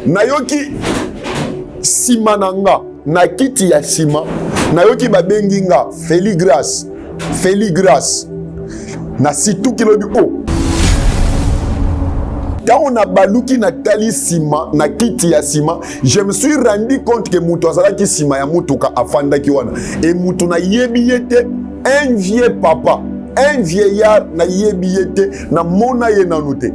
nayoki simananga na kiti ya sima nayoki babenginga Féligrâce na situ kilobi o quand on a baluki na tali sima na kiti ya sima, je me suis rendu compte que mutu azalaki sima ya mutuka afandaki wana et mutu na yebi yete un vieux papa, un vieillard na yebi yete na mona ye nanute.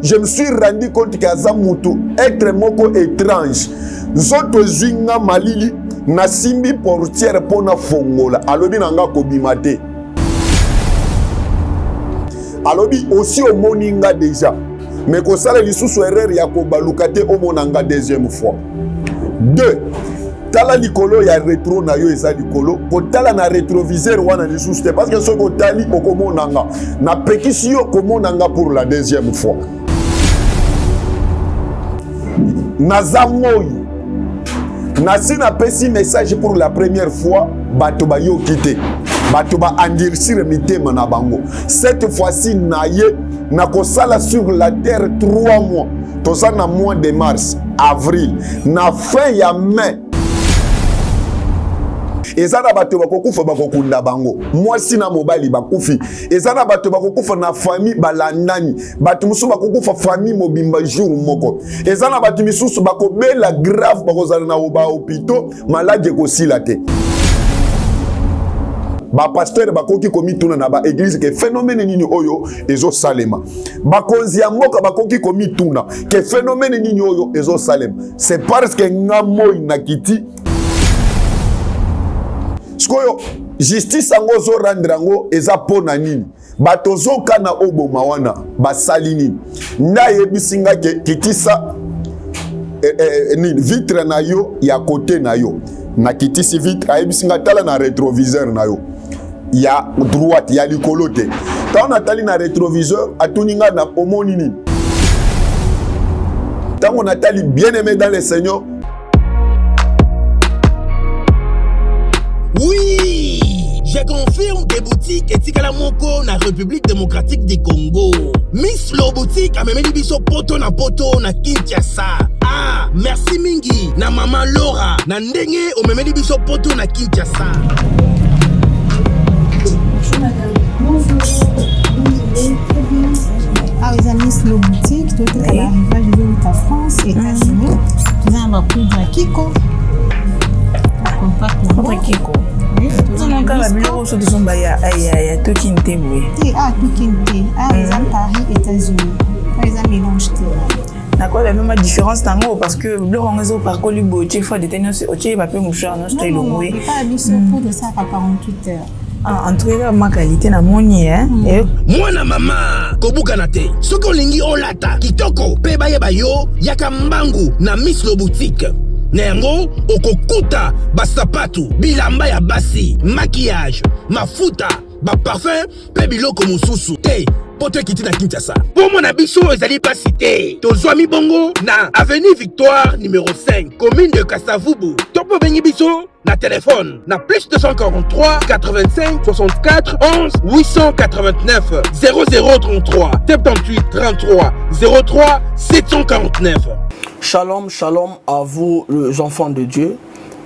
Je me suis rendu compte que aza mutu être moko étrange zoto zinga malili na simbi portière pona fongola alobi nanga kobimate. Alobi aussi au moninga déjà mais ko sala lisusu erreur ya ko balukate o monanga deuxième fois. 2 tala likolo ya rétro na yo eza likolo ko tala na rétroviseur wana lisusu te parce que soko tali okomonanga na pekisi yo komonanga pour la deuxième fois. Nazamoi nasi na pesi message pour la première fois bato ba yo kité bato ba endurcir mitema na bango. Cette fois-ci naye na kosala sur la terre 3 mois toza na mois de mars avril na fin ya mai ezana bato bakokufa bakokunda bango mwasi na mobali bakufi ezana bato bakokufa na famille balandani bato musu bakokufa famille mobimba jour moko ezana bato misusu bakobela grave bakozala na oba hôpital malade kosila te ba pasteur bakoki komituna na ba église ke phénomène nini oyo ezo salema bakonzi ya mboka bakoki komituna ke phénomène nini oyo ezo salema c'est parce que ngamoi na kiti skoyo justice ango zo rendre ango eza pona nini bato zoka na oboma wana basali nini nda yebisinga ke kitisa nini vitre na yo ya côté na yo na kitisi vitre ayebisinga tala na rétroviseur na yo ya droite ya likolo te quand on atali na rétroviseur atuninga na omoni nini tant on atali bien aimé dans le Seigneur. Oui, je confirme des boutiques etikala moko na République démocratique du Congo. Miss Lo boutique a memeli biso poto na Kinshasa. Ah, merci mingi na maman Laura na ndenge o memeli biso poto na Kinshasa. Bonjour madame. Bonjour. Ah, les amis, Miss Lo boutique, tout est à l'arrivage de la France, États-Unis. Nous avons un poudre Kiko. Poudre Kiko. Non, quand la bureau sur son baya, aïe, tout qui n'était oui. Ah, tout qui n'était. Ah, les amis, Paris, États-Unis. Les amis, mélange. D'accord, la même différence dans moi parce que le réseau par Colibo, tu fais des tennis, tu vas pas moucher en Australie. Non, il n'y a pas de poudre ça à 48 heures. En tout cas, ma qualité na moni Moi na mama kobuka te. Soko lingi olata kitoko pe baye bayo yaka mbangu na Miss Lo boutique. Nengo okokuta basapatu bilamba ya basi maquillage mafuta ba parfum pe biloko mususu te poto kiti na Kinshasa. Pour mon abiso ezali pas cité. Tozwami bongo na avenue Victoire numéro 5 commune de Kassavubu. Topo bengi biso na téléphone na plus 243 85 64 11 889 0033 78 33 03 749. Shalom, shalom à vous les enfants de Dieu.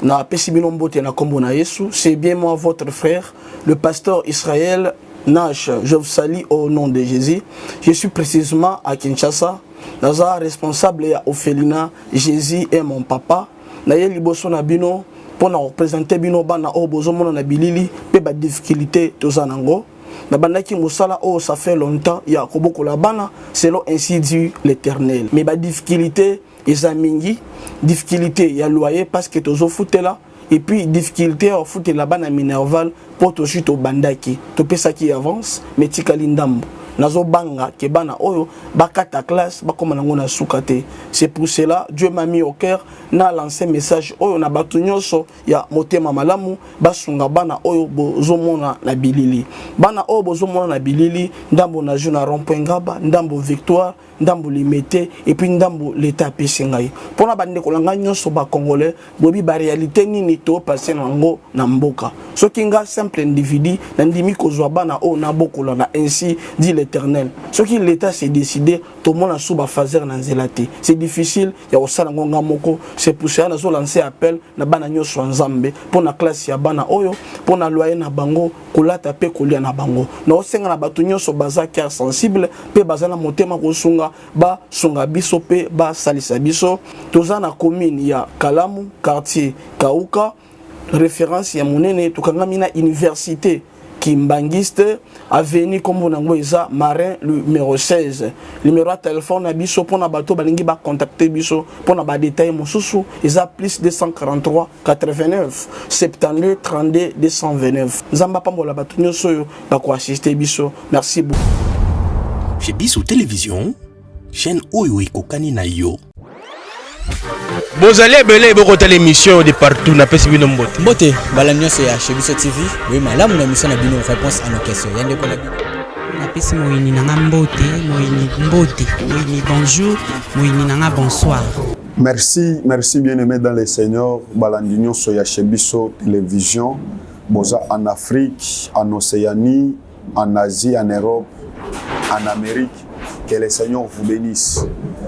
Na Pesibinombote na Kombo na Yesu, c'est bien moi votre frère, le pasteur Israël Nash. Je vous salue au nom de Jésus. Je suis précisément à Kinshasa. Naza responsable ya Ophelina, Jésus est mon papa. Na ye liboso na bino pour na représenter bino bana o bozomona na bilili pe ba difficulté tozanango. Na bandaki mosala oh ça fait longtemps ya koboko la bana selon ainsi dit l'Éternel. Mais ba difficulté ezamingi difficulté ya loyer parce que tozo foutela et puis difficulté au foot la bana minerval pour to chute au bandaki to pesa qui avance mais tikali ndambo nazo banga ke bana oyo bakata classe bakoma nango na sukate. C'est pour cela Dieu m'a mis au cœur na lancé message oyo na batu nyonso ya motema malamu basunga bana oyo bozomona na bilili bana oyo bozomona na bilili ndambo na juna rond-point Ngaba ndambo Victoire ndambo limité et puis ndambo l'état pesingai pona bande kolanga nyonso ba congolais bobi ba réalité nini to passer nango na mboka soki nga simple individu na ndimi kozwa bana oyo na bokola na ainsi dit l'éternel. Ce qui l'État s'est décidé, tout le monde a sous fazer dans zélati. C'est difficile, il y a aussi un moko, c'est pour ça qu'on a lancé appel na bana nyoso nzambe pour la classe ya bana oyo, pour la loyer na bango, kola tape kolia na bango. Na osenga na batu nyoso baza cœur sensible, pe baza na motema ko sunga ba sunga biso pe ba salisa biso. Toza na commune ya Kalamu, quartier Kauka, référence ya monene tukanga mina université Kimbangiste, avenue comme on a Marin, le numéro 16. Le numéro de téléphone, biso pour na bateau, balingi ba contacter biso pour na ba détail mon sous ils a plus 243 89 72 32 229. Zamba pambo la bateau nyoso ba ko assister biso. Merci beaucoup. Chez Biso Télévision, chaîne Oyo Ekokani na yo. Bozali ebele bokota l'émission de partout na pesi bino mbote. Mbote balamio c'est chez Biso TV. Oui, malamu na mission na bino réponse à nos questions. Yande ko na bino. Na pesi moyini nanga mbote, moyini bonjour, moyini nanga bonsoir. Merci bien-aimé dans le Seigneur. Balandinho soya chez Biso Télévision. Boza en Afrique, en Océanie, en Asie, en Europe, en Amérique. Que le Seigneur vous bénisse.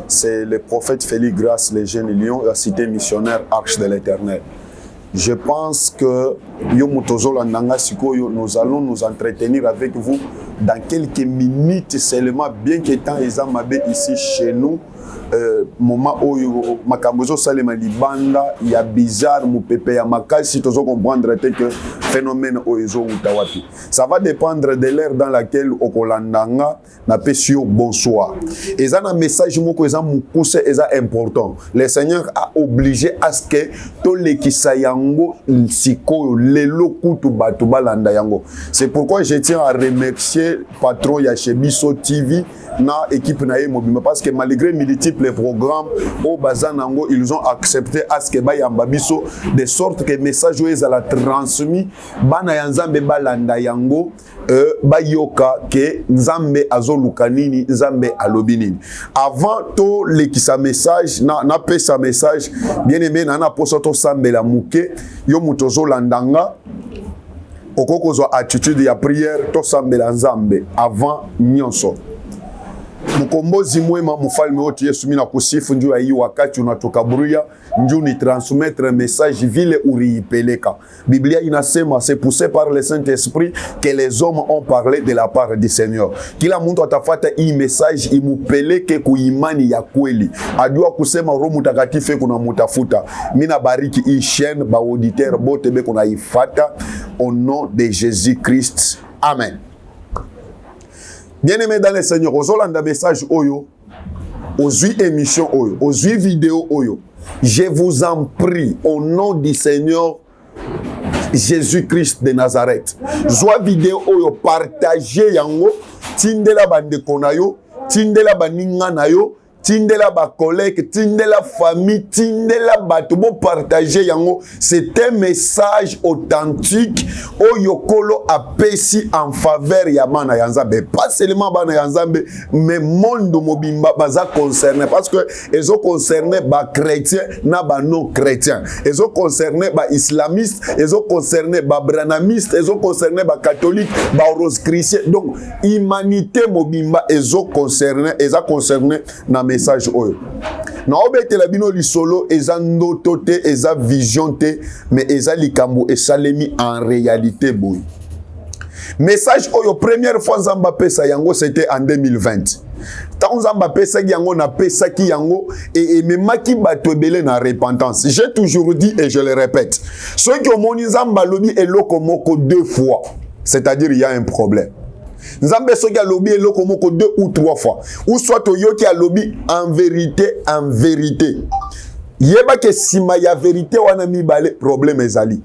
C'est le prophète Félix Grasse, le jeune lion, la cité missionnaire Arche de l'Éternel. Je pense que nous allons nous entretenir avec vous dans quelques minutes seulement, bien qu'étant Ezamabé ici chez nous. Moment où makambozo salema libanda ya bizarre mu pepe ya makasi tozo comprendre que phénomène oezo utawapi. Ça va dépendre de l'ère dans laquelle okolandanga na pesio bonsoir. Et ça un message moko eza mukuse eza important. Le Seigneur a obligé à ce que to lekisa yango siko lelo kutu batu balanda yango. C'est pourquoi je tiens à remercier patron ya chez Biso TV na équipe na mobile parce que malgré multiples programmes au Bazanango ils ont accepté à ce que bayamba biso de sorte que message oyo ezala transmis bana ya nzambe balanda yango bayoka ke nzambe azoluka nini nzambe alobi nini. Avant to lekisa message na pesa message bien aimé na poso to sambela muke yo mutozo landanga okokozwa attitude ya prière to sambela nzambe avant nyonso. Mukombozi mwema mfalme wote Yesu mina kusifu njoo ya hii wakati unatokaburia njoo ni transmettre message vile uriipeleka. Biblia inasema c'est poussé par le Saint-Esprit que les hommes ont parlé de la part du Seigneur. Kila mtu atafuata hii message imupeleke kuimani ya kweli. Adua kusema Roho Mtakatifu kuna mutafuta. Mina bariki hii chaîne ba auditeur bote be kuna ifata au nom de Jésus-Christ. Amen. Bien-aimé dans le Seigneur, aux Hollandais message Oyo, aux 8 émissions Oyo, aux 8 vidéos Oyo, je vous en prie, au nom du Seigneur Jésus-Christ de Nazareth. Zoa vidéo Oyo, partagez yango, tindela bande konayo, tindela baninga nayo, tindela ba collègue, tindela famille, tindela batubo partager yango. C'est un message authentique oyokolo apesi en faveur ya bana ya Nzambe. Pas seulement bana ya Nzambe, mais monde mobimba baza concerné parce que ils ont concerné ba chrétiens na ba non chrétiens. Ils ont concerné ba islamistes, ils ont concerné ba branamistes, ils ont concerné ba catholiques, ba rosicruciens. Donc humanité mobimba ils ont concerné na message oyo. Na obete la bino lisolo eza ndoto te eza vision te mais eza likambo esalemi en réalité boy. Message oyo première fois Nzamba pesa yango c'était en 2020. Tant Nzamba pesa yango na pesa ki yango et memaki bato ebele na repentance. J'ai toujours dit et je le répète. Ceux qui ont moni Nzamba lobi eloko moko 2 fois, c'est-à-dire il y a un problème. Nzambe soki alobi eloko moko 2 ou 3 fois ou soit toyoki alobi en vérité yeba ke sima ya vérité wana mibale problème ezali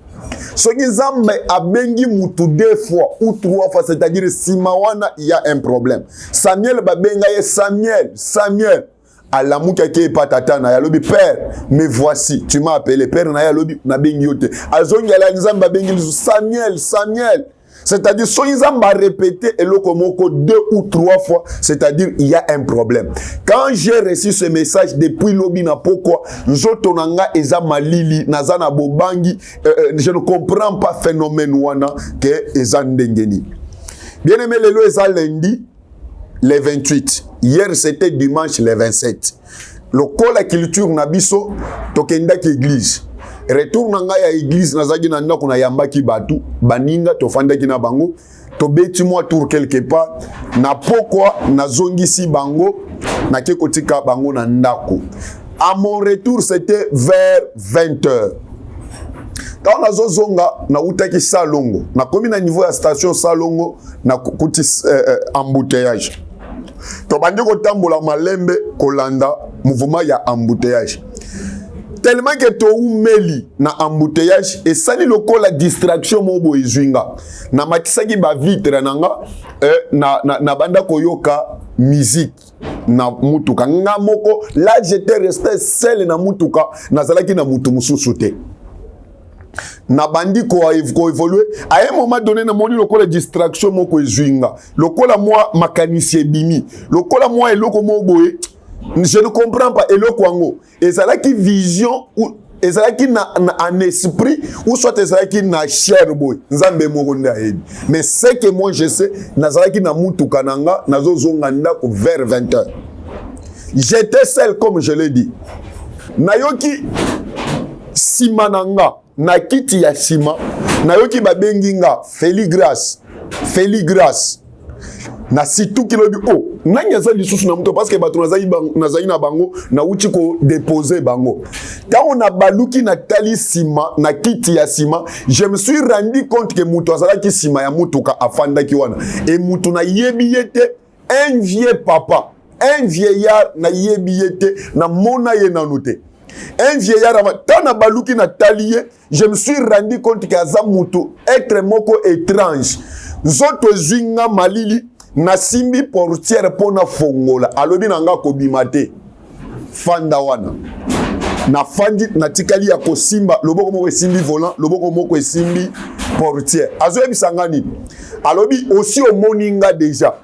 soki Nzambe abengi mutu 2 fois ou 3 fois c'est-à-dire sima wana il y a un problème. Samuel babenga ye Samuel alamuka ke patata na yalobi père me voici tu m'as appelé père na yalobi na bengi yote azongi ala Nzambe abengi Samuel. C'est-à-dire, si ils ont répété eloko 2 ou 3 fois, c'est-à-dire, il y a un problème. Quand j'ai reçu ce message depuis l'obina pourquoi, Nzotonanga eza malili, nazana bobangi, je ne comprends pas phénomène wana que eza ndengeni. Bien aimé, lelo eza lundi, le 28. Hier, c'était dimanche le 27. Le col la culture na biso, tokenda ki église. Retour na nga ya église, nazaki na ndako na yambaki batu, baninga, tofandaki na bango, tobeti moi tour quelque part, na pokwa, na zongisi bango, na kekotika bango na ndako. À mon retour, c'était vers 20h. Quand on a zonga na utaki Salongo, na komi na niveau ya station Salongo na kuti embouteillage. To bandi ko tambola malembe kolanda mouvement ya embouteillage. Tellement que to umeli na embouteillage et sali loko la distraction mobo izwinga. Na matisaki ba vitre nanga na banda koyoka musique na mutuka nga moko là j'étais resté seul na mutuka nazalaki na mutu mususu te. Na bandi ko évoluer à un moment donné na moni lokola distraction moko ezwinga lokola moi mécanicien bimi lokola moi eloko mo boye je ne comprends pas eloko ango ezalaki vision ou ezalaki na en esprit ou soit ezalaki na chair boy nzambe moko nda yebi mais c'est que moi je sais nazalaki na mutuka nanga nazo zonga ndako vers 20h. J'étais seul comme je l'ai dit. Nayoki simananga na kiti ya sima nayoki babenginga Féligrâce na situ kilobi oh nanya za lisusu na mto parce que bato nazali na bango na uchi ko déposer bango quand on a baluki na tali sima na kiti ya sima je me suis rendu compte que muto azalaki sima ya mutuka afandaki wana et mutu na yebi yete un vieux papa un vieillard na yebi yete na mona ye na noté. Un vieillard, tant na baluki na talié, je me suis rendu compte que Azamutu être moko étrange. Zoto zinga malili na simbi portière pona fongola. Alobi nanga kobimate. Fanda wana. Na fandi na tikali ya kosimba loboko moko simbi volant, loboko moko simbi portière. Azo ebisangani. Alobi aussi au moninga déjà.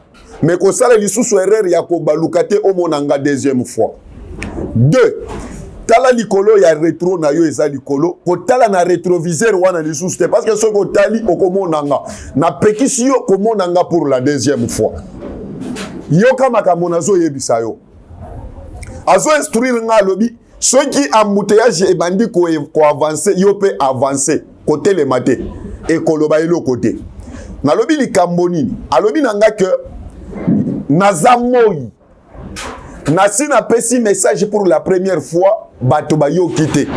Mais ko sala lisusu erreur ya ko balukate o monanga deuxième fois. 2. Tala likolo ya rétro na yo eza likolo ko tala na rétroviseur wana lisusu te parce que soko tali okomonanga na pekisi yo komonanga pour la deuxième fois yo kama kamonazo yebisa yo azo instruire nga lobi soki embouteillage ebandi ko avancer yo pe avancer côté le maté et koloba elo côté na lobi likambo nini alobi nanga que nazamoi Nasi na pesi message pour la première fois, bato ba yo kite,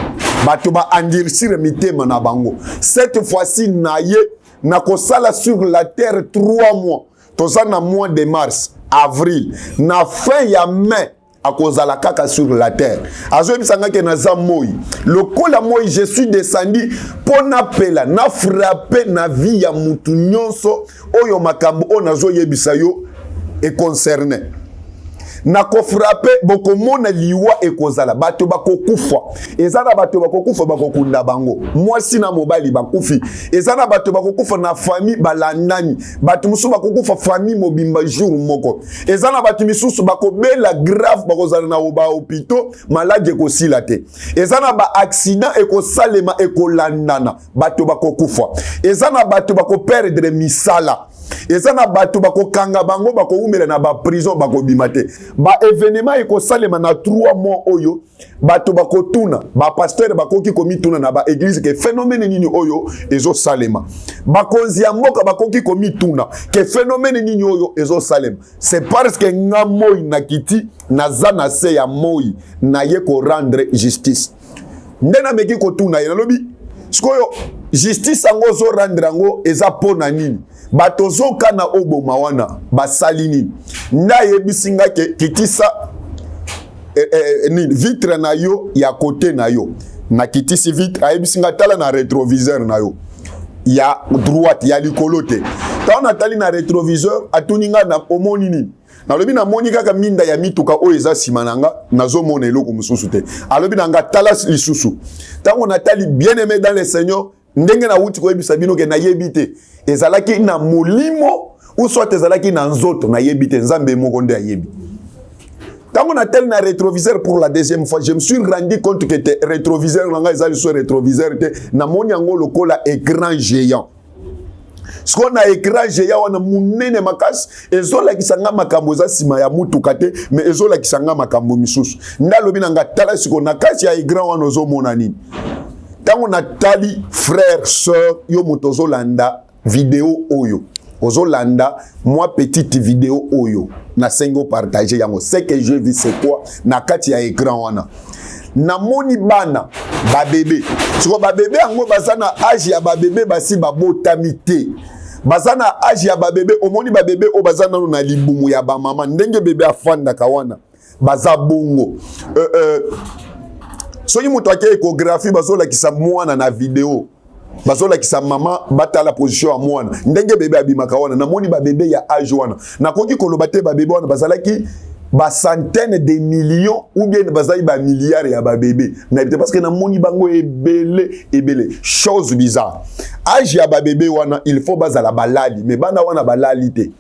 bato ba endurcir mitema na bango. Cette fois-ci naye na kosala sur la terre 3 mois. Toza na mois de mars, avril, na fin ya mai akozala kaka sur la terre. Azo bisanga ke na za moi. Lokola moi je suis descendu pona pela na frapper na vie ya mutu nyonso oyo makambo onazo yebisa yo est concerné. Na ko frappé boko mona liwa ekozala bato bakokufa ezana bato bakokufa bakokunda bango mwasi na mobali bakufi ezana bato bakokufa na famille balandani bato musu bakokufa famille mobimba jour moko ezana bato misusu bakobela grave bakozala na oba hôpitaux malade ekosila te ezana ba accident ekosalema ekolandana bato bakokufa ezana bato bakoperdre misala ezana bato bakokanga bango bakoumela na ba prison bakobimate ba événement ekosalema na 3 mois oyo bato bakotuna ba pasteur bakoki komituna na ba église ke phénomène nini oyo ezo salema bakonzi ya mboka bakoki komituna ke phénomène nini oyo ezo salema c'est parce que nga moi na kiti naza na se ya moi na ye ko rendre justice ndena meki kotuna ye lobi sikoyo justice ango zo rendre ango eza pona nini bato zoka na oboma wana basali nini nda yebisinga ke kitisa vitre na yo ya côté na yo na kitisi vitre ayebisinga tala na rétroviseur na yo ya droite ya likolo te ta na tali na rétroviseur atuninga na omoni nini nalobi na moni kaka minda ya mituka oyo eza sima nanga nazomona eloko mususu te alobi nanga tala lisusu tango natali bien aimé dans le Seigneur ndenge na wuti koyebisa bino ke na yebite ezalaki na molimo ou soit ezalaki na nzoto na yebite nzambe moko nde ayebi tango na tel na rétroviseur pour la deuxième fois je me suis rendu compte que te rétroviseur nanga ezali so rétroviseur te na moni yango lokola écran géant Ce qu'on a écran géant wana munene makasi ezola kisanga makambo za sima ya mutu kate mais ezola kisanga makambo misusu ndalobi nanga tala siko na kasi ya écran wana ozomona nini tango na tali frère sœur yo moto landa vidéo oyo ozolanda moi petite vidéo oyo na sengo partager yango ce que je vis c'est quoi na kati ya écran wana na moni bana ba bébé siko ba bébé yango bazana âge ya ba bébé basi babotamité bazana âge ya ba bébé omoni ba bébé o bazana na libumu ya ba mama ndenge bébé afanda kawana baza bongo soki moto ake échographie bazola kisa mwana na vidéo bazola kisa mama bata la position ya mwana ndenge bébé abimaka wana namoni ba bébé ya âge wana nakoki koloba te ba bébé wana bazalaki ba centaines de millions ou bien bazali ba milliards ya ba bébé na parce que namoni bango ebele chose bizarre âge ya ba bébé wana il faut bazala balali mais bana wana balali te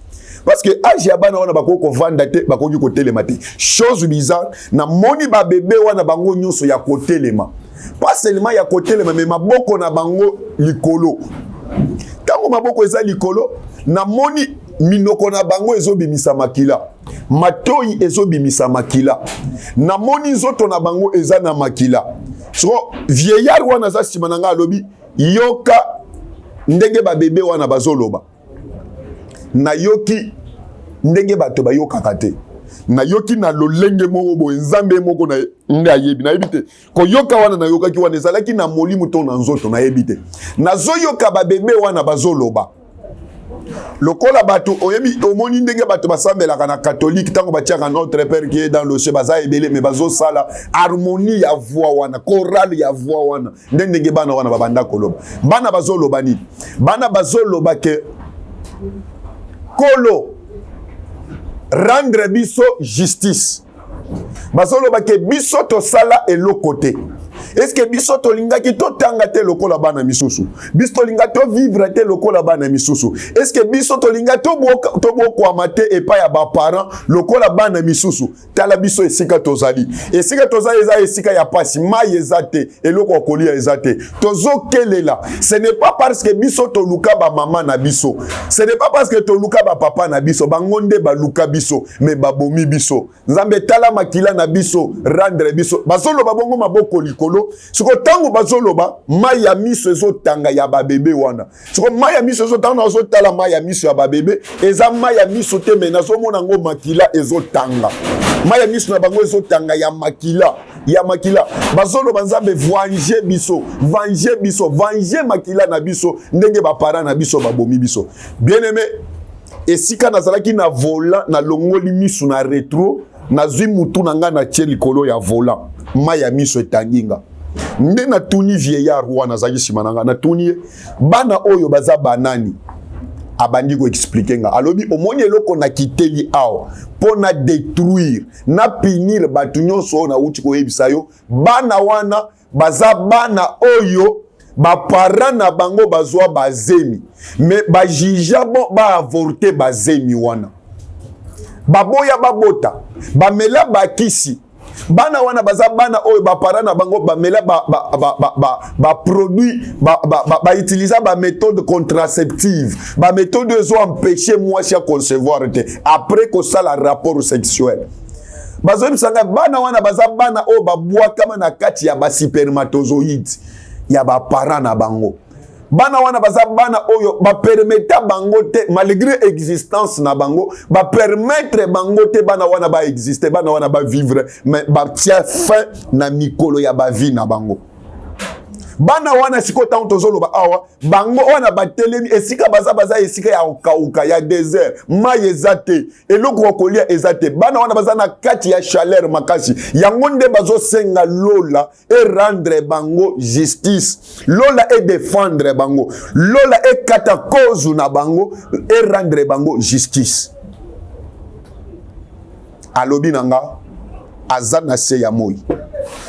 parce que âge ya bana wana bako ko vanda te bako ko telema te chose bizarre na moni ba bébé wana bango nyonso ya ko telema pas seulement ya ko telema mais maboko na bango likolo tango maboko eza likolo na moni minoko na bango ezobimisa makila matoi ezobimisa makila na moni nzoto na bango eza na makila so vieillard wana za sima nanga alobi yoka ndenge ba bébé wana bazoloba na yoki ndenge bato bayokaka te na yoki na lolenge moko bo nzambe moko na nde ayebi na yebite ko yoka wana na yoka ki wana ezalaki na molimo to na nzoto na yebite na zoyoka ba bébé wana bazoloba lokola bato oyebi omoni ndenge bato basambelaka na catholique tango batiaka notre père qui est dans le ciel baza ebele mais bazosala harmonie ya voix wana chorale ya voix wana ndenge bana wana babanda koloba bana bazoloba nini bana bazoloba ke kolo rendre biso justice bazoloba ke biso tosala eloko te est-ce que biso tolingaki totanga te lokola bana misusu biso tolinga to vivre te lokola bana misusu est-ce que biso tolinga to bokwama te epai ya baparent lokola bana misusu tala biso esika tozali eza esika ya pasi mai eza te eloko okolia eza te tozokelela ce n'est pas parce que biso toluka bamama na biso ce n'est pas parce que toluka bapapa na biso bango nde baluka biso mais babomi biso nzambe tala makila na biso rendre biso bazoloba bongo maboko likolo siko tango bazoloba mai ya miso ezotanga ya babebe wana siko mai ya miso ezotanga ozotala mai ya miso ya babebe eza mai ya miso te me nazomona ngo makila ezotanga mai ya miso na bango ezotanga ya makila bazoloba nzambe venger makila na biso ndenge bapara na biso babomi biso bien aimé esika nazalaki na volant na longoli miso na retro nazwi mutu na nga na tie likolo ya volant mai ya miso etanginga nde natuni vieillard wana azalaki nsima na nga natuni bana oyo baza banani abandi koexplike nga alobi omoni eloko na kiteli awa mpo na détruire na punir bato nyonso oyo nauti koyebisa yo bana wana baza bana oyo bapara na bango bazwa bazemi me bajija bo baavorte bazemi wana baboya babota bamela bakisi bana wana baza bana oyo bapara na bango bamela produit utiliser méthode contraceptive méthode ezo empêcher mwasi ya concevoir te après kosala rapport sexuel bazoyebisanga bana wana baza bana oyo babwakama na kati ya baspermatozoïde ya bapara na bango bana wana baza bana oyo bapermeta bango te malgré existence na bango bapermettre bango te bana wana baexiste bana wana bavivre mais batia fin na mikolo ya bavi na bango bana wana siko tango tozoloba awa bango wana batelemi esika baza esika ya okauka ya désert mai eza te eloko okolia eza te bana wana baza na kati ya chaleur makasi yango nde bazosenga lola e rendre bango justice lola e défendre bango lola e kata kozu na bango e rendre bango justice alobi nanga aza na se ya moi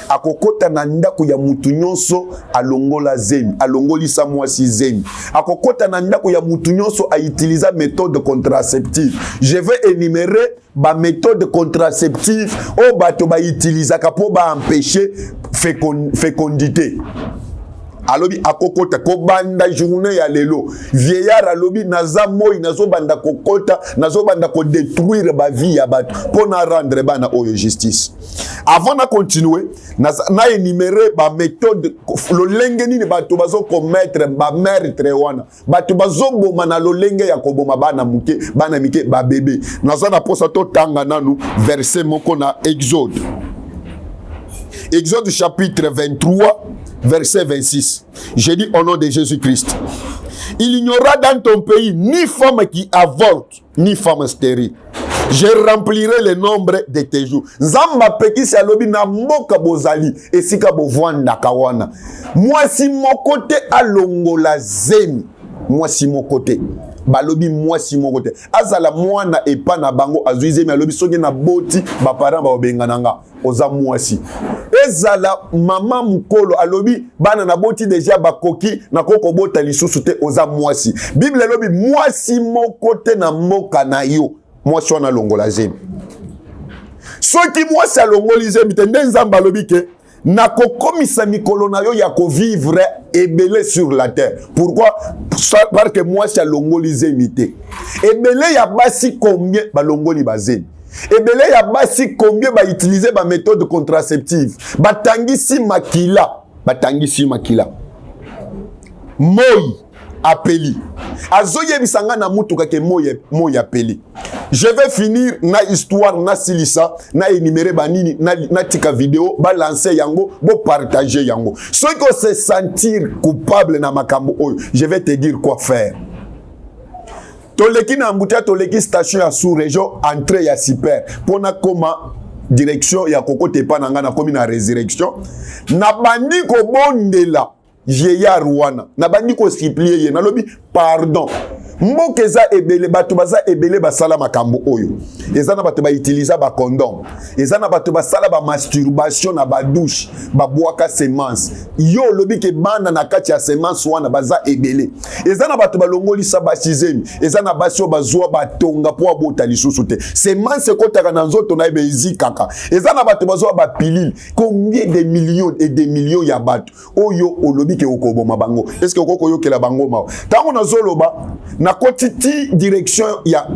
akokota na ndako ya mutu nyonso alongola zemi alongolisa mwasi zemi akokota na ndako ya mutu nyonso a utiliser méthode contraceptive je vais énumérer ba méthode contraceptive o bato ba utiliser ka po ba empêcher fécondité alobi akokota kobanda journée ya lelo vieillard alobi naza moi nazo banda kokota nazo banda ko détruire ba vie ya bato pona rendre bana oyo justice. Avant na continuer na énumérer ba méthode lolenge nini bato bazo commettre ba meurtre wana bato bazo boma na lolenge ya koboma bana muke bana mike ba bébé nazo na posa to tanga nanu verset moko na Exode chapitre 23 verset 26. J'ai dit au nom de Jésus-Christ, il n'y aura dans ton pays ni femme qui avorte, ni femme stérile. Je remplirai le nombre de tes jours. Nzamba peki si alobi na mboka bozali esika bovwanda kawana. Moi si mon côté alongola zemi. Moi si mon côté. Balobi moi si mon côté. Azala mwana epa na bango azuize mi alobi soki na boti ba parents ba obengananga oza moi si. Ezala mama mukolo alobi bana na boti déjà bakoki na koko bota lisusu te oza moi si. Bible alobi moi si mon côté na moka na yo. Moi si wana longola zemi. Soki moi si alongoli zemi te nde nzamba alobi ke na kokomisa mikolo na yo ya ko vivre ebele sur la terre. Pourquoi? Parce que moi si alongoli zemi te. Ebele ya basi combien balongoli bazemi. Ebele ya basi combien ba utiliser ba méthode contraceptive. Batangisi makila. Moi appeli. Azoye bisanga na mutuka ke moi appeli. Je vais finir na histoire na silisa na énumérer banini na tika vidéo ba lancer yango bo partager yango. Ceux qui se sentir coupable na makambo oyo, je vais te dire quoi faire. Toleki na mbuta toleki station ya sous région entrée ya super pona koma direction ya kokote pa nanga na komi na résurrection na bandi ko bondela vieillard wana na bandi ko supplier ye na lobi pardon mboka eza ebele bato baza ebele basala makambo oyo eza na bato ba utiliser ba condom eza na bato basala ba masturbation na ba douche ba boaka semence yo lobi ke bana na kati ya semence wana baza ebele eza na bato balongolisa ba sizemi eza na basio bazwa batonga po abota lisusu te semence kotaka na nzoto na ebe izikaka eza na bato bazwa ba pilule combien de millions et de millions ya bato oyo olobi ke okoboma bango est-ce que okoko yokela bango ma tango na zoloba na kotiti direction ya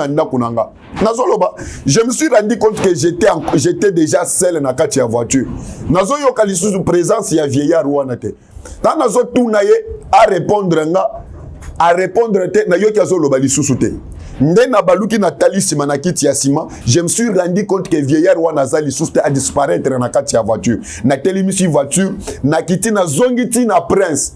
ndakunanga nazoloba je me suis rendu compte que j'étais déjà seul na kati ya voiture nazo yoka lisusu présence ya vieillard wana te ta nazo tuna ye a répondre te na yoki azoloba lisusu te nde na baluki na talisima na kiti ya sima je me suis rendu compte que vieillard wana za lisusu te a disparaître na kati ya voiture na telimisi voiture na kiti na zongiti na prince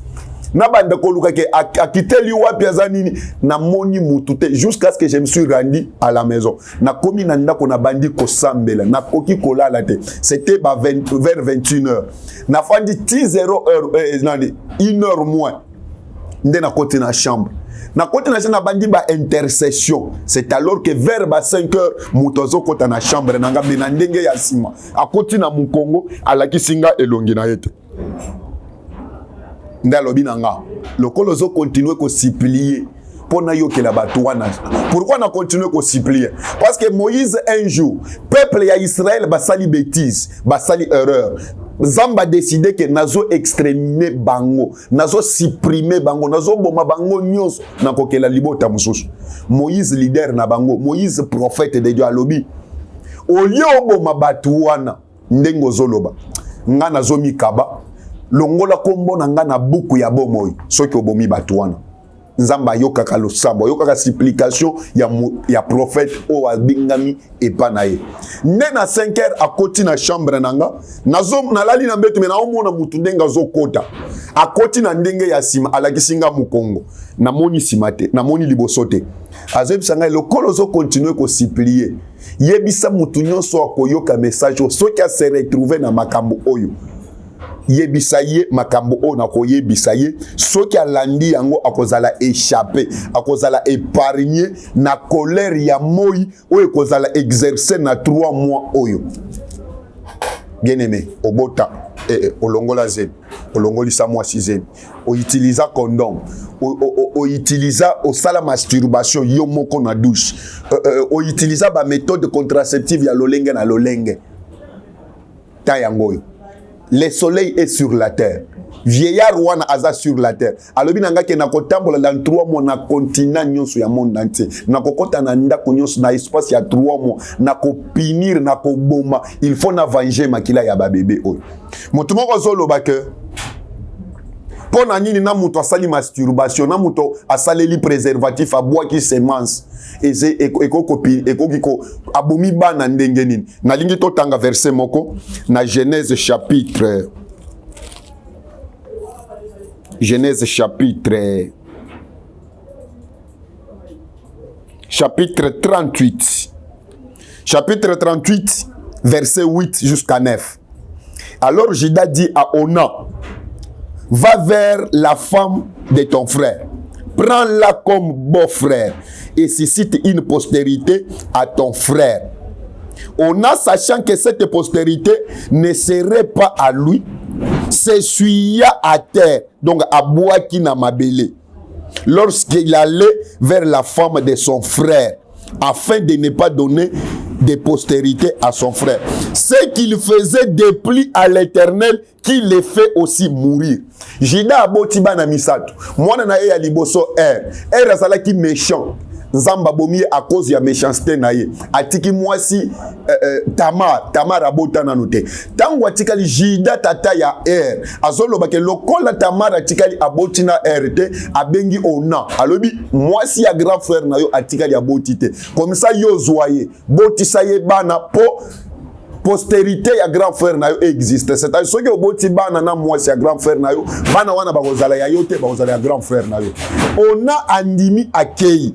na banda koluka ke akiteli wapi azanini na moni mutute jusqu'à ce que je me suis rendu à la maison na komi na ndako na bandi ko sambela na koki kolala te c'était vers 21h na fandi 1h moins nde na côté na chambre na côté na bandi ba intercession c'est alors que vers 5h mutozo kota na chambre na ngambe na ndenge ya sima akoti na mukongo alakisinga elongi na yete ndalobi nanga lokolo zo continuer ko supplier pona yokela batu wana. Pourquoi on a continué ko supplier? Parce que Moïse un jour peuple ya Israël basali bêtise basali erreur Zamba décidé que nazo exterminer bango nazo supprimer bango nazo boma bango nyos na kokela libota mususu. Moïse leader na bango Moïse prophète de Dieu alobi au lieu boma batu wana ndengo zoloba nga nazo mikaba longola kombo na nga na buku ya bomoi soki obomi batu wana nzamba yokaka losambo yokaka supplication ya prophète o abingami epanaye nde na 5h akoti na chambre nanga nazo nalali na mbeto me na omona mutu ndenga zokota akoti na ndenge ya sima alakisinga mukongo na moni simate na moni liboso te azebisanga lokolo zo continuer ko supplier yebisa mutu nyonso akoyoka message soki a se retrouver na makambo oyo yebisaye makambo o na ko yebisaye soki alandi yango akozala échapper akozala épargner na colère ya moi oyo kozala exercer na 3 mois oyo bien aimé obota olongola zen olongolisa moi 6e o utiliser condom o utiliser o sala masturbation yo moko na douche o utiliser ba méthode contraceptive ya lolenge na lolenge ta yango le soleil est sur la terre. Vieillard wana aza sur la terre. Alobi nanga ke nakotambola dans 3 mois na continent nyonso ya monde entier. Nakokota na ndako nyonso na espace ya 3 mois. Nakopinir nakoboma. Il faut na venger makila ya ba bébé oyo. Moto moko zoloba ke pona nini na muto asali masturbation na muto asaleli préservatif abwaki semence eze ekokiko abomi bana ndenge nini. Nalingi totanga verset moko na Genèse chapitre 38. Chapitre 38, verset 8 jusqu'à 9. Alors Judas dit à Onan, va vers la femme de ton frère, prends-la comme beau-frère et suscite une postérité à ton frère. Onan, sachant que cette postérité ne serait pas à lui, s'essuya à terre, donc à Boaki na Mabélé, lorsqu'il allait vers la femme de son frère, afin de ne pas donner de postérité à son frère. Ce qu'il faisait déplie à l'Éternel, qui les fait aussi mourir. Jida abotiba na misato. Mwana na ya liboso azalaki méchant. Nzamba bomi à cause ya méchanceté na ye. Atiki mwasi Tamar abota na note. Tango atikali Jida tata ya azoloba ke lokola Tamar atikali aboti na te abengi Ona. Alobi mwasi ya grand frère na yo atikali aboti te. Comme ça yo zoye boti sa ye bana po postérité ya grand frère na yo existe. C'est-à-dire soki oboti bana na mwasi ya grand frère na yo bana wana bakozala ya yo te bakozala ya grand frère na yo. Ona andimi akei.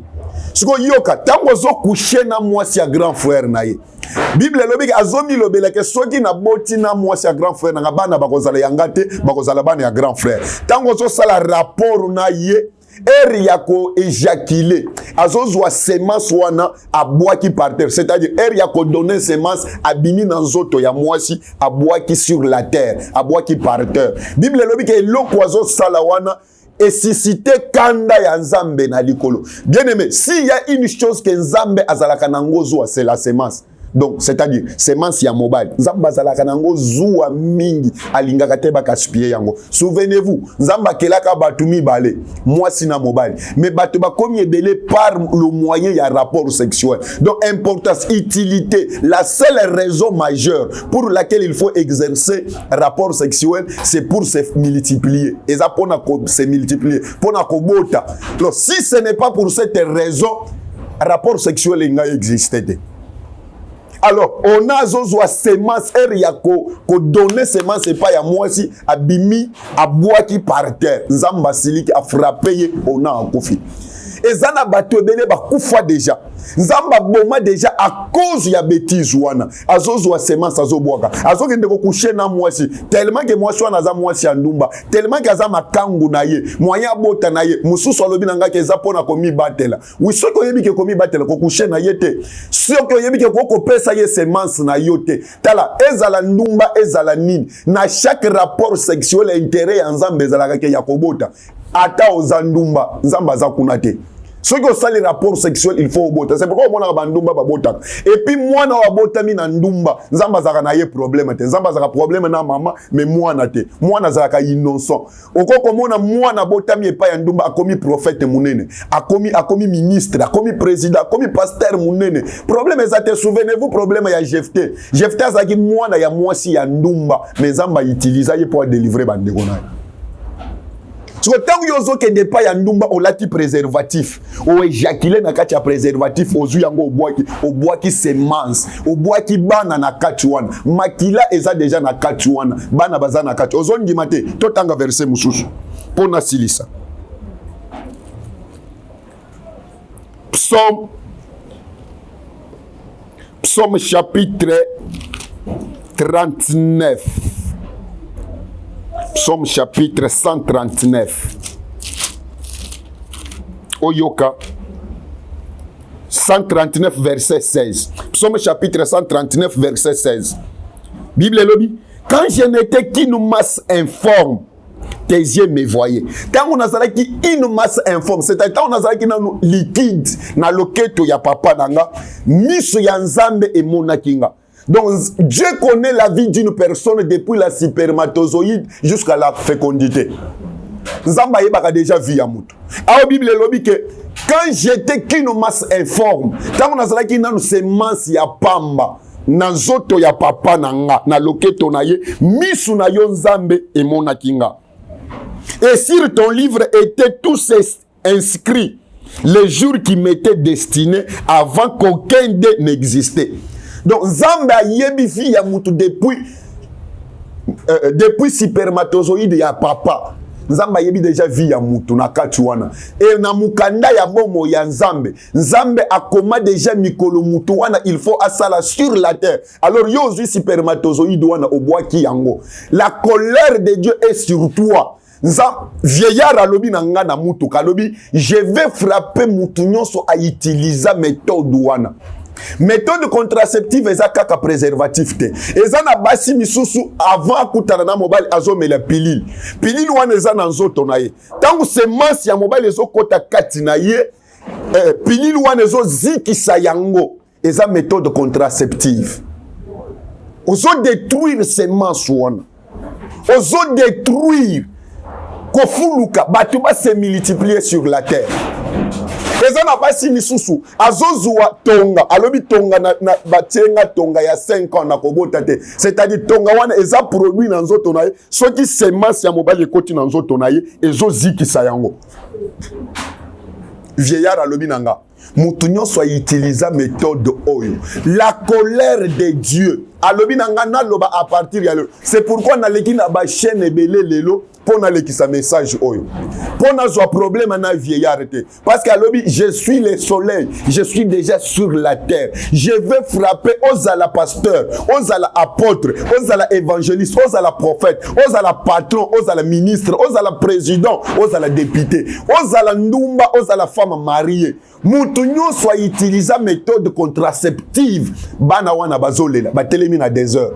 Siko yoka tango zo coucher na mwasi ya grand frère na ye. Bible lobi azomi lobela ke soki na boti na mwasi ya grand frère na bana bakozala yanga te bakozala bana ya grand frère. Tango zo sala rapport na ye yako éjaculé azozwa semence wana abwaki par terre, c'est-à-dire yako donner semence abimi na nzoto ya mwasi abwaki sur la terre abwaki par terre. Bible lobi ke eloko azo sala wana et suscité kanda ya nzambe na likolo. Bien aimé, s'il y a une chose que nzambe azalaka nango zwa, c'est la semence. Donc, c'est-à-dire, semence ya mobile. Nzambe azalaka nango zwa mingi alingaka te bakaspie yango. Souvenez-vous, nzambe kelaka batu mibale, mwasi na mobile. Mais batu ba komi ebele par le moyen ya rapport sexuel. Donc, importance, utilité, la seule raison majeure pour laquelle il faut exercer rapport sexuel, c'est pour se multiplier. Et ça pour se multiplier, pour na kobota. Donc, si ce n'est pas pour cette raison, rapport sexuel il n'a existé. Alors, on a zozwa semence yako ko donner semence pas ya mwasi abimi abwaki par terre. Nzamba siliki a frappé on a akufi. Ezana bato ebele bakufa déjà. Nzamba boma déjà à cause ya bêtise wana. Azozwa semence azobwaka. Azokende ko coucher na mwasi. Tellement que mwasi wana za mwasi ya ndumba. Tellement que aza makangu na ye. Moya bota na ye. Mususu alobi nanga ke za pona komi batela. Wisoko yebi ke komi batela ko coucher na ye te. Soko yebi ke ko pesa ye semence na yo te. Tala ezala ndumba ezala nini. Na chaque rapport sexuel intérêt ya nzambe ezala ke yakobota. Ata ozandumba nzamba za kuna te. Ceux qui ont les rapports sexuels, il faut au bota. C'est pourquoi on a bandumba babota. Et puis moi na wabota mi na ndumba. Nzamba zaka na ye problème te. Nzamba zaka problème na mama, mais moi na te. Moi na zaka innocent. Oko komona moi na bota mi epa ya ndumba akomi prophète munene. Akomi ministre, akomi président, akomi pasteur munene. Problème ezate souvenez-vous problème ya Jephthé. Jephthé azaki moi na ya mwasi ya ndumba. Mais nzamba utiliser pour délivrer bandeko na. Tant que yozo kende pa ya ndumba olati préservatif o éjaculé na kati ya préservatif ozu yango obwaki semence obwaki bana na kati wana makila eza déjà na kati wana bana baza na kati ozondima te totanga verset mususu pona silisa Psaume chapitre 39. Psaume chapitre 139. Oyoka. 139 verset 16. Psaume chapitre 139 verset 16. Bible lobby. Quand je n'étais qu'une masse informe, tes yeux me voyaient. Quand on a zalaki une masse informe, c'est-à-dire quand on a zalaki na liquide, na loketo ya papa nanga, miso ya nzambe e monakinga. Donc, Dieu connaît la vie d'une personne depuis la spermatozoïde jusqu'à la fécondité. Nzamba yebaka déjà vie à mutu. A Bible lobi que quand j'étais qu'une masse informe, tant on a zala ki nanu semence ya pamba, na zoto ya papa nanga, na loketo na ye, misu na yo nzambe et mona kinga. Et sur ton livre étaient tous inscrits les jours qui m'étaient destinés avant qu'aucun d'eux n'existait. Donc, Zamba yebi fi ya mutu depuis spermatozoïde ya papa. Nzamba yebi déjà vie ya mutu na katuana. Et na mukanda ya bomo ya Nzambe. Nzambe akoma déjà mikolo mutu wana il faut asala sur la terre. Alors yo aussi spermatozoïde wana obwaki yango. La colère de Dieu est sur toi. Vieillard alobi na nga na mutu kalobi je vais frapper mutu nyonso a utiliser méthode wana. Méthode contraceptive eza kaka préservatif te. Eza na basi misusu avant akutana na mobile azomela pilule. Pilule wana eza na nzoto na ye. Tangu semence ya mobile ezokota kati na ye, pilule wana ezozikisa yango. Eza méthode contraceptive. Ozo détruire semence wana. Ozo détruire kofuluka batu ba se multiplier sur la terre. Eza na basi misusu azozua tonga alobi tonga na batenga tonga ya 5 ans na kobota te, c'est-à-dire tonga wana eza produit na nzoto na ye soki semence ya mobali ekoti na nzoto na ye ezozikisa yango. Vieillard alobi nanga mutu nyonso utiliser méthode oyo. La colère de Dieu alobi nanga na loba à partir ya lelo. C'est pourquoi na leki na ba chaîne ebele lelo pour na leki sa message oyo. Pour na zo problème na vieillard te. Parce que alobi je suis le soleil, je suis déjà sur la terre. Je vais frapper aux à la pasteur, aux à la apôtre, aux à la évangéliste, aux à la prophète, aux à la patron, aux à la ministre, aux à la président, aux à la député, aux à la ndumba, aux à la femme mariée. Mutu nyonso utiliser méthode contraceptive bana wana bazolela batelemi na des heures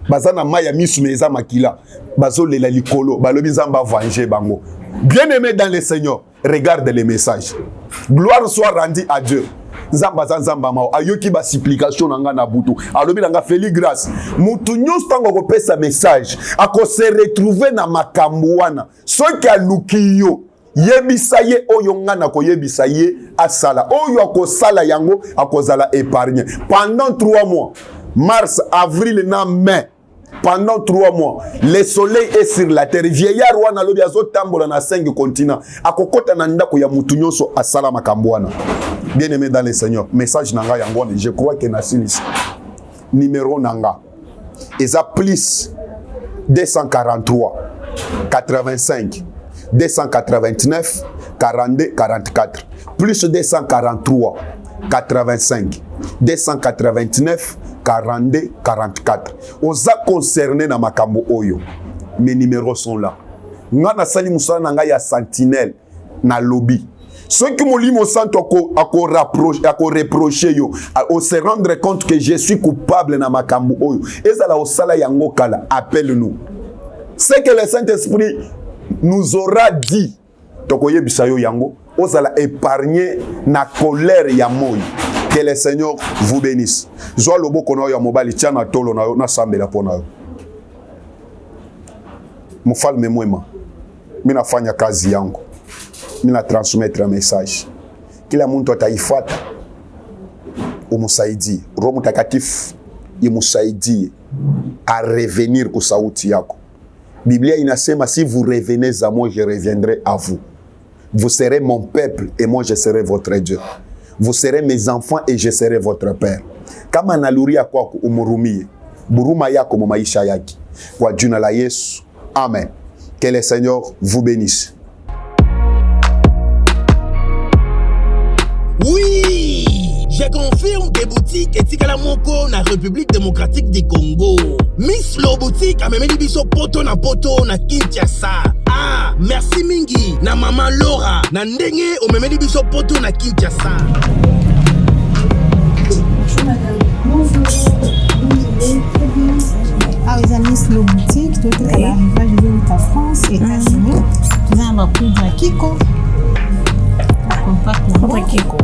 bazana maya misu meza makila bazolela likolo balobi nzamba venger bango. Bien-aimé dans le Seigneur, regarde les messages. Gloire soit rendue à Dieu. Nzamba nzamba mao ayoki ba supplication nanga na butu alobi nanga feli grâce mutu nyonso tango ko pesa message ako se retrouver na makambo wana soki aluki yo yebisa ye oyo ngana ko yebisa ye asala oyo akosala yango akozala épargné pendant 3 mois, mars, avril na mai. Pendant 3 mois, le soleil est sur la terre. Vieillard wana lobi azo tambola na 5 continents. Akokota na ndako ya mutu nyonso asala makambo wana. Bien-aimé dans le Seigneur, message nanga yango je crois que na sinis. Numéro nanga eza plus 243 85 289 42 44 plus 243 85 289 42 44. Oza concerné na makambo oyo. Mes numéros sont là. Ngana sali musala nanga ya sentinelle na lobby. Ceux qui m'ont dit mon sang à reprocher yo, à se rendre compte que je suis coupable na makambo oyo. Ezala osala yango kala, appelle-nous. C'est que le Saint-Esprit nous aura dit tokoye bisayo yango ozala épargner na colère ya moyi. Que le Seigneur vous bénisse. Zoa lobo kono ya mobali tiana tolo na yo na sambela pona yo. Mfalme mwema. Mina fanya kazi yangu. Mina transmettre un message. Kila muntu ataifuata umusaidie. Roho Mtakatifu imusaidie à revenir kwa sauti yako. Biblia inasema si vous revenez à moi, je reviendrai à vous. Vous serez mon peuple et moi je serai votre Dieu. Vous serez mes enfants et je serai votre père. Kama naluria kwako umurumie. Buruma yako mu maisha yake. Kwa jina la Yesu. Amen. Que le Seigneur vous bénisse. Oui, je confirme que boutique etikala moko na République démocratique du Congo. Miss Lo boutique amemeli biso poto na Kinshasa. Ah, merci mingi na maman Laura na ndenge omemeli biso poto na Kinshasa. Bonjour madame. Bonjour. Ah, les amis, c'est Lo boutique. Toi, tu es à l'arrivage de la France, États-Unis. Tu as un poudre Kiko. Contact Poudre Kiko.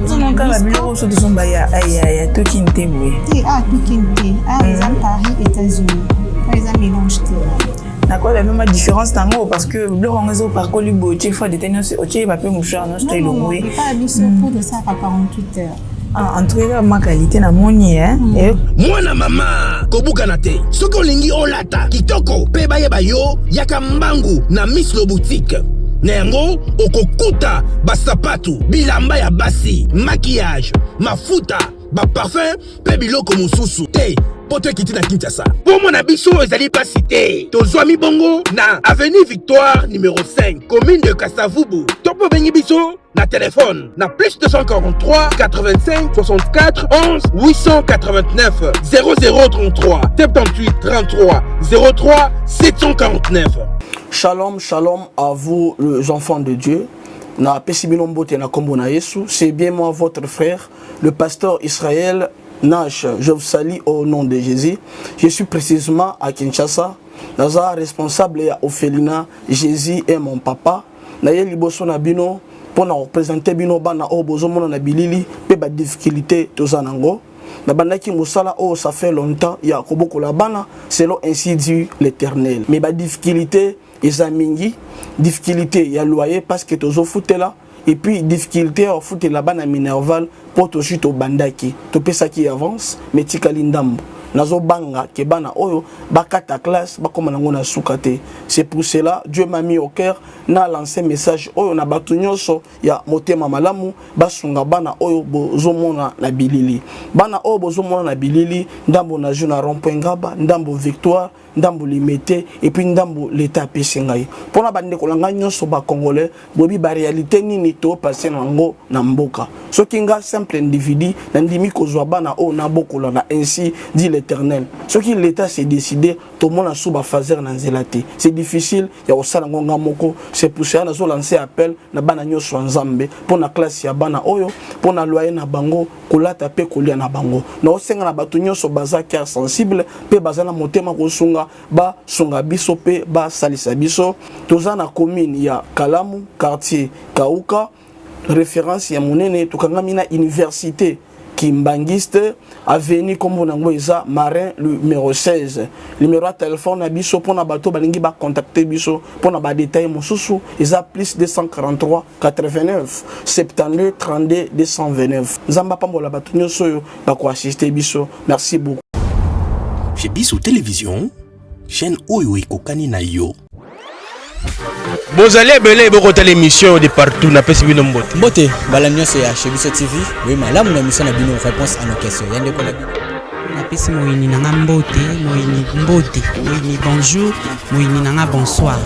Tozomona kaka biloko so tozomba ya toki nte boye. Toki nte. Eza Paris, États-Unis. Eza mélange te. D'accord, la même différence tango parce que biloko ngo ezoparcoli boye otie fois deteni nyonso otie bape mouchoir nyonso to elongwe. Pas biso pour de ça à 48 heures. En tout cas, ma qualité na moni mwana mama kobukana te soki olingi olata kitoko pe bayeba yo yaka mbangu na Miss Lo Boutique na yango okokuta basapatu bilamba ya basi maquillage mafuta baparfum pe biloko mosusu te poto ekiti na Kinshasa pomo na biso ezali pasi te tozwami bongo na avenue Victoire numéro 5 commune de Kasavubu topo bengi biso na téléphone na plus 243 85 64 11 889 0033 78 33 03 749. Shalom, shalom à vous les enfants de Dieu. Na pesibino mbote na kombo na Yesu, c'est bien moi votre frère, le pasteur Israël Nash. Je vous salue au nom de Jésus. Je suis précisément à Kinshasa. Naza responsable ya Ophelina, Jésus est mon papa. Na ye liboso na bino pour représenter bino bana o bozomona na bilili pe ba difficulté tozanango. Na bandaki musala oh ça fait longtemps ya koboko la bana selon ainsi dit l'Éternel. Mais ba difficulté ezamingi difficulté ya loyer parce que tozo foutela et puis difficulté à foutre la bana minerval pour to chute au bandaki to pesa qui avance mais tikali ndambo nazo banga ke bana oyo bakata classe bakoma nango na sukate. C'est pour cela Dieu m'a mis au cœur na lancé message oyo na batu nyonso ya motema malamu basunga bana oyo bozomona na bilili bana oyo bozomona na bilili ndambo na juna rond-point Ngaba ndambo Victoire ndambo limité et puis ndambo l'état pesengai pona bande kolanga nyonso ba congolais bobi ba réalité nini to passer nango na mboka soki nga simple individu na ndimi kozwa bana o na bokola na ainsi dit l'Éternel soki l'état s'est décidé to mona suba fazer na nzelate c'est difficile ya osala ngonga moko. C'est pour ça nazo lancer appel na bana nyonso nzambe pona classe ya bana oyo pona loyer na bango kolata pe kolia na bango na osenga na batu nyonso baza cœur sensible pe bazana motema kosunga ba sunga biso pe ba salisa biso toza na commune ya Kalamu quartier Kauka référence ya monene tukangami na université Kimbangiste avenue kombo nango eza Marin numéro 16 numéro de téléphone na biso pona bato balingi ba contacter biso pona ba détail mosusu eza plus 243 89 72 32 229 nzamba pambola bato nyonso yo ba ko assister biso. Merci beaucoup. Chez Biso Télévision chaîne oyo ekokani na yo bozali ebele ebokota l'émission de partout na pesi bino mbote bala nyonso ya chez Biso TV oui malamu na mission na bino réponse à nos questions yande ko na pesi moyini nanga mbote moyini bonjour moyini nanga bonsoir.